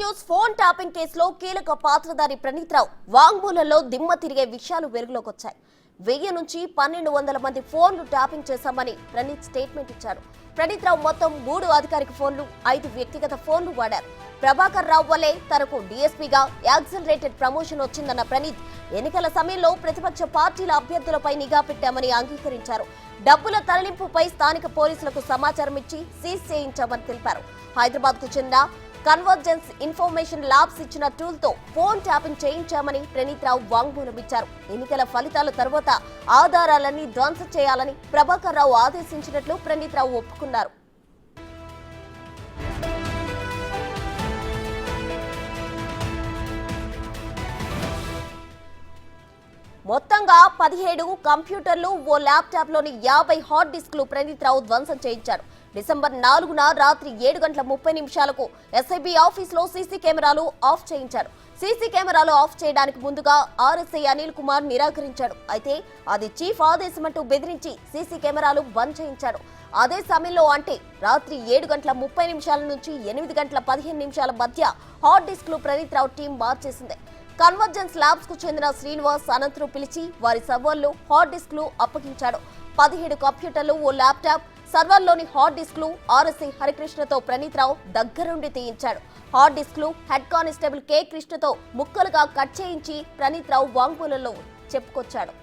News phone tapping కేసులో కీలక పాత్రధారి ప్రణీత్ రావు వాంగ్మూలంలో దిమ్మ తిరిగే విషయాలు వెలుగులోకి వచ్చాయి. 1000 నుంచి 1200 మంది ఫోన్లు ట్యాపింగ్ చేశామని ప్రణీత్ స్టేట్మెంట్ ఇచ్చారు. ప్రణీత్ రావు మొత్తం 3 అధికారిక ఫోన్లు, 5 వ్యక్తిగత ఫోన్లు వాడారు. ప్రభాకర్ రావు వల్లే తనకు డీఎస్పీగా యాక్సిలరేటెడ్ ప్రమోషన్ వచ్చిందన్న ప్రణీత్ ఎన్నికల సమయంలో ప్రతిపక్ష పార్టీల అభ్యర్థులపై నిఘా పెట్టామని అంగీకరించారు. డబ్బుల తరలింపుపై స్థానిక పోలీసులకు సమాచారం ఇచ్చి సీజ్ చేయించామని తెలిపారు. హైదరాబాద్ కు చెందిన కన్వర్జెన్స్ ఇన్ఫర్మేషన్ ల్యాబ్స్ ఇచ్చిన టూల్ తో ఫోన్ ట్యాపింగ్ చేయించామని ప్రణీత్ రావు వాంగ్మూలం ఇచ్చారు. ఎన్నికల ఫలితాల తర్వాత ఆధారాలన్నీ ధ్వంసం చేయాలని ప్రభాకర్ రావు ఆదేశించినట్లు ప్రణీత్ రావు ఒప్పుకున్నారు. మొత్తంగా 17 కంప్యూటర్లు, ఓ ల్యాప్టాప్ లోని 50 హార్డ్ డిస్క్లు ప్రణీత్ రావు ధ్వంసం చేయించారు. డిసెంబర్ 4న రాత్రి 7:30 ఎస్ఐబి ఆఫీసులో సీసీ కెమెరాలు ఆఫ్ చేయించారు. సీసీ కెమెరాలు ఆఫ్ చేయడానికి ముందుగా ఆర్ఎస్ఐ అనిల్ కుమార్ నిరాకరించాడు. అయితే అది చీఫ్ ఆదేశమంటూ బెదిరించి సీసీ కెమెరాలు బంద్ చేయించాడు. అదే సమయంలో అంటే రాత్రి 7:30 నుంచి 8:15 మధ్య హార్డ్ డిస్క్లు ప్రణీత్ రావు టీం మార్చేసింది. కన్వర్జెన్స్ ల్యాబ్స్ కు చెందిన శ్రీనివాస్, అనంతను పిలిచి వారి సర్వర్లు, హార్డ్ డిస్క్లు అప్పగించాడు. 17 కంప్యూటర్లు, ఓ ల్యాప్టాప్, సర్వర్లోని హార్డ్ డిస్క్లు ఆర్ఎస్ఐ హరికృష్ణతో ప్రణీత్ రావు దగ్గరుండి తీయించాడు. హార్డ్ డిస్క్లు హెడ్ కానిస్టేబుల్ కె కృష్ణతో ముక్కలుగా కట్ చేయించి ప్రణీత్ రావు వాంగ్మూలంలో చెప్పుకొచ్చాడు.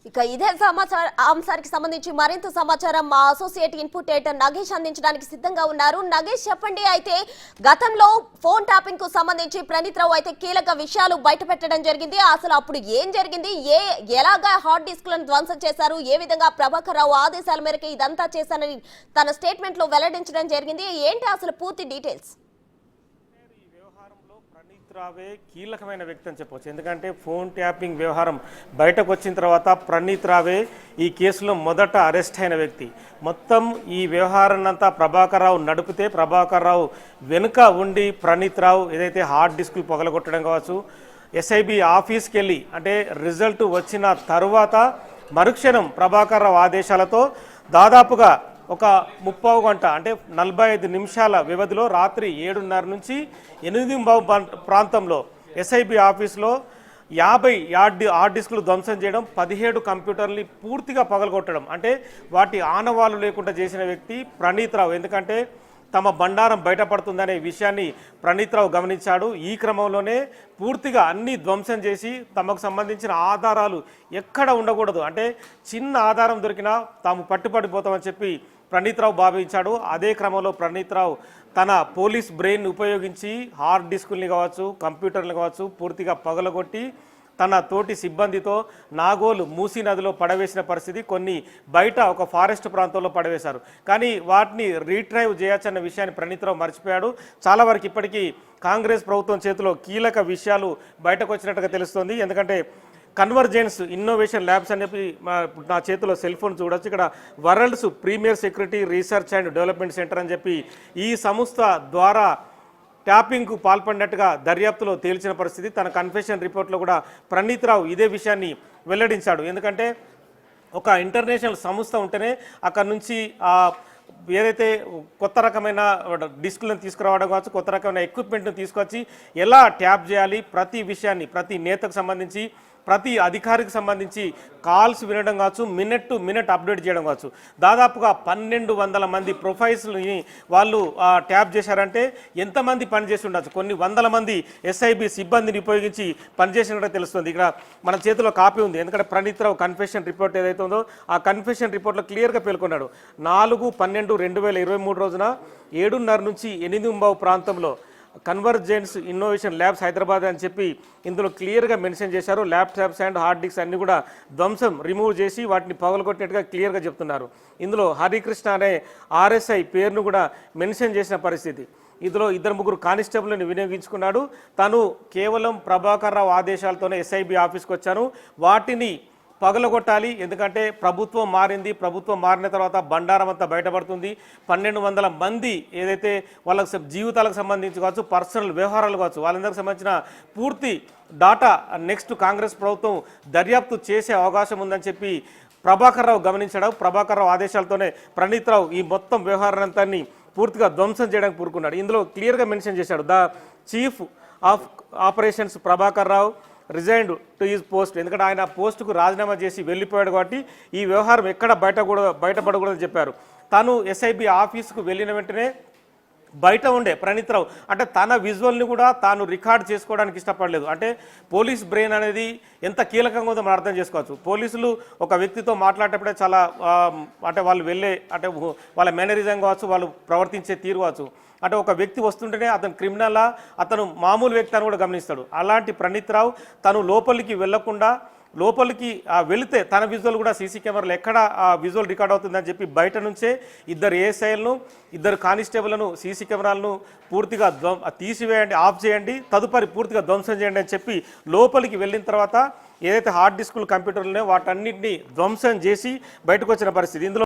ఇక ఇదే అంశానికి సంబంధించి మరింత సమాచారం మా అసోసియేట్ ఇన్పుట్ ఎడిటర్ నగేష్ అందించడానికి సిద్ధంగా ఉన్నారు. నగేష్, చెప్పండి. అయితే గతంలో ఫోన్ ట్యాపింగ్ కు సంబంధించి ప్రణీత్ రావు అయితే కీలక విషయాలు బయటపెట్టడం జరిగింది. అసలు అప్పుడు ఏం జరిగింది, ఎలాగా హార్డ్ డిస్క్లను ధ్వంసం చేశారు, ఏ విధంగా ప్రభాకర్ రావు ఆదేశాల మేరకు ఇదంతా చేశానని తన స్టేట్మెంట్ లో వెల్లడించడం జరిగింది. ఏంటి అసలు పూర్తి డీటెయిల్స్? రావే కీలకమైన వ్యక్తి అని చెప్పవచ్చు. ఎందుకంటే ఫోన్ ట్యాపింగ్ వ్యవహారం బయటకు వచ్చిన తర్వాత ప్రణీత్ రావే ఈ కేసులో మొదట అరెస్ట్ అయిన వ్యక్తి. మొత్తం ఈ వ్యవహారాన్ని అంతా ప్రభాకర్ రావు నడిపితే ప్రభాకర్ రావు వెనుక ఉండి ప్రణీత్ రావు ఏదైతే హార్డ్ డిస్కులు పగలగొట్టడం కావచ్చు, ఎస్ఐబి ఆఫీస్కి వెళ్ళి అంటే రిజల్ట్ వచ్చిన తరువాత మరుక్షణం ప్రభాకర్ రావు ఆదేశాలతో దాదాపుగా ఒక 30 గంట అంటే 45 నిమిషాల వ్యవధిలో రాత్రి 7:30 నుంచి 8:00 ప్రాంతంలో ఎస్ఐబి ఆఫీస్లో 50 హార్డ్ డిస్కులు ధ్వంసం చేయడం, 17 కంప్యూటర్ని పూర్తిగా పగలగొట్టడం, అంటే వాటి ఆనవాళ్ళు లేకుండా చేసిన వ్యక్తి ప్రణీత్ రావు. ఎందుకంటే తమ బండారం బయటపడుతుందనే విషయాన్ని ప్రణీత్ రావు గమనించాడు. ఈ క్రమంలోనే పూర్తిగా అన్ని ధ్వంసం చేసి తమకు సంబంధించిన ఆధారాలు ఎక్కడ ఉండకూడదు, అంటే చిన్న ఆధారం దొరికినా తాము పట్టుపడిపోతామని చెప్పి ప్రణీత్ రావు భావించాడు. అదే క్రమంలో ప్రణీత్ రావు తన పోలీస్ బ్రెయిన్ ఉపయోగించి హార్డ్ డిస్కుల్ని కావచ్చు, కంప్యూటర్లు కావచ్చు పూర్తిగా పగలగొట్టి తన తోటి సిబ్బందితో నాగోలు మూసీ నదిలో పడవేసిన పరిస్థితి, కొన్ని బయట ఒక ఫారెస్ట్ ప్రాంతంలో పడవేశారు. కానీ వాటిని రీట్రైవ్ చేయొచ్చన్న విషయాన్ని ప్రణీత్ రావు మర్చిపోయాడు. చాలా వరకు ఇప్పటికీ కాంగ్రెస్ ప్రభుత్వం చేతిలో కీలక విషయాలు బయటకు వచ్చినట్టుగా తెలుస్తోంది. ఎందుకంటే కన్వర్జెన్స్ ఇన్నోవేషన్ ల్యాబ్స్ అని చెప్పి నా చేతిలో సెల్ ఫోన్ చూడొచ్చు. ఇక్కడ world's premier security research and development centre అని చెప్పి ఈ సంస్థ ద్వారా ట్యాపింగ్కు పాల్పడినట్టుగా దర్యాప్తులో తేల్చిన పరిస్థితి. తన కన్ఫెషన్ రిపోర్ట్లో కూడా ప్రణీత్ రావు ఇదే విషయాన్ని వెల్లడించాడు. ఎందుకంటే ఒక ఇంటర్నేషనల్ సంస్థ ఉంటేనే అక్కడ నుంచి ఏదైతే కొత్త రకమైన డిస్కులను తీసుకురావడం కావచ్చు, కొత్త రకమైన ఎక్విప్మెంట్ను తీసుకొచ్చి ఎలా ట్యాప్ చేయాలి, ప్రతి విషయాన్ని ప్రతి నేతకు సంబంధించి ప్రతి అధికారికి సంబంధించి కాల్స్ వినడం కావచ్చు, మినిట్ టు మినిట్ అప్డేట్ చేయడం కావచ్చు. దాదాపుగా 1200 మంది ప్రొఫైల్స్ని వాళ్ళు ట్యాప్ చేశారంటే ఎంతమంది పనిచేసి ఉండొచ్చు, కొన్ని వందల మంది ఎస్ఐబి సిబ్బందిని ఉపయోగించి పనిచేసినట్టు తెలుస్తుంది. ఇక్కడ మన చేతిలో కాపీ ఉంది. ఎందుకంటే ప్రణీత్ రావు కన్ఫెషన్ రిపోర్ట్ ఏదైతే ఉందో ఆ కన్ఫెషన్ రిపోర్ట్లో క్లియర్గా పేర్కొన్నాడు. 4/12/2023 రోజున 7:30 నుంచి 8:00 ప్రాంతంలో కన్వర్జెన్స్ ఇన్నోవేషన్ ల్యాబ్స్ హైదరాబాద్ అని చెప్పి ఇందులో క్లియర్గా మెన్షన్ చేశారు. ల్యాప్టాప్స్ అండ్ హార్డ్ డిస్క్స్ అన్ని కూడా ధ్వంసం రిమూవ్ చేసి వాటిని పగలగొట్టినట్టుగా క్లియర్గా చెప్తున్నారు. ఇందులో హరికృష్ణ అనే ఆర్ఎస్ఐ పేరును కూడా మెన్షన్ చేసిన పరిస్థితి. ఇందులో ఇద్దరు ముగ్గురు కానిస్టేబుల్ని వినియోగించుకున్నాడు. తను కేవలం ప్రభాకర్ రావు ఆదేశాలతోనే ఎస్ఐబి ఆఫీస్కి వచ్చాను, వాటిని పగలగొట్టాలి, ఎందుకంటే ప్రభుత్వం మారింది, ప్రభుత్వం మారిన తర్వాత బండారం అంతా బయటపడుతుంది. 1200 మంది ఏదైతే వాళ్ళకి జీవితాలకు సంబంధించి కావచ్చు, పర్సనల్ వ్యవహారాలు కావచ్చు, వాళ్ళందరికి సంబంధించిన పూర్తి డాటా నెక్స్ట్ కాంగ్రెస్ ప్రభుత్వం దర్యాప్తు చేసే అవకాశం ఉందని చెప్పి ప్రభాకర్ రావు గమనించాడు. ప్రభాకర్ రావు ఆదేశాలతోనే ప్రణీత్ రావు ఈ మొత్తం వ్యవహారాన్ని పూర్తిగా ధ్వంసం చేయడానికి పూరుకున్నాడు. ఇందులో క్లియర్గా మెన్షన్ చేశాడు, the chief of operations Prabhakar Rao resigned to his post. ఎందుకంటే ఆయన పోస్టుకు రాజీనామా చేసి వెళ్ళిపోయాడు కాబట్టి ఈ వ్యవహారం ఎక్కడ బయటపడకూడదని చెప్పారు. తాను ఎస్ఐబి ఆఫీసుకు వెళ్ళిన వెంటనే బయట ఉండే ప్రణీత్ రావు అంటే తన విజువల్ని కూడా తాను రికార్డ్ చేసుకోవడానికి ఇష్టపడలేదు. అంటే పోలీస్ బ్రెయిన్ అనేది ఎంత కీలకంగా ఉందో మనం అర్థం చేసుకోవచ్చు. పోలీసులు ఒక వ్యక్తితో మాట్లాడేటప్పుడే చాలా అంటే వాళ్ళు అంటే వాళ్ళ మేనరిజం కావచ్చు, వాళ్ళు ప్రవర్తించే తీరు కావచ్చు, అంటే ఒక వ్యక్తి వస్తుంటేనే అతను క్రిమినలా, అతను మామూలు వ్యక్తి అని కూడా గమనిస్తాడు. అలాంటి ప్రణీత్ రావు తను లోపలికి వెళ్లకుండా, లోపలికి వెళితే తన విజువల్ కూడా సీసీ కెమెరాలు ఎక్కడ ఆ విజువల్ రికార్డ్ అవుతుందని చెప్పి బయట నుంచే ఇద్దరు ఏఎస్ఐలను, ఇద్దరు కానిస్టేబుల్ను సీసీ కెమెరాలను పూర్తిగా తీసివేయండి, ఆఫ్ చేయండి, తదుపరి పూర్తిగా ధ్వంసం చేయండి అని చెప్పి లోపలికి వెళ్ళిన తర్వాత ఏదైతే హార్డ్ డిస్కులు కంప్యూటర్లు ఉన్నాయో వాటన్నింటినీ ధ్వంసం చేసి బయటకు వచ్చిన పరిస్థితి. ఇందులో